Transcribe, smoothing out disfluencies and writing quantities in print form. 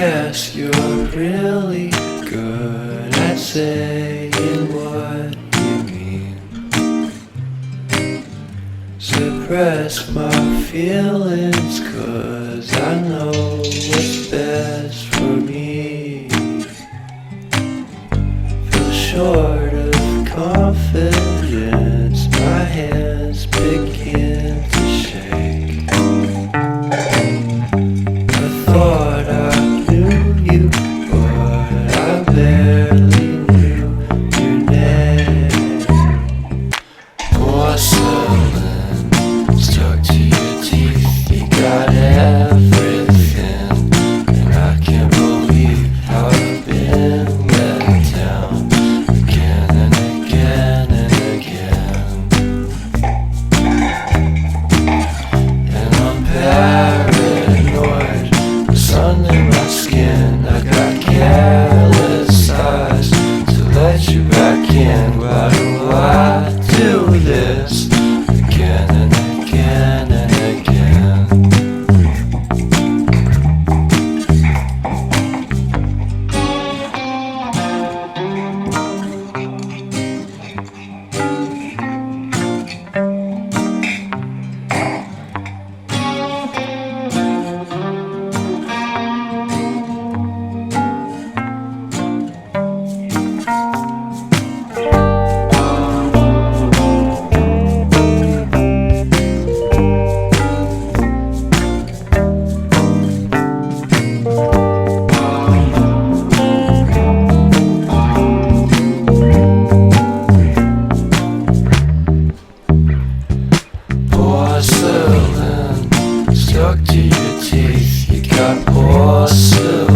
guess you're really good at saying what you mean. Suppress my feelings, 'cause I know what's best for me. Feel short of confidence, my hands begin to shake. I thought I knew you, but I barely knew your name. Porcelain stuck to your teeth, you got everything, and I can't believe how I've been let down again and again and again. And I'm paranoid, it's under my skin. I got careless eyes to let you back in. Why do I do this again and again and again? Porcelain stuck to your teeth, you got porcelain.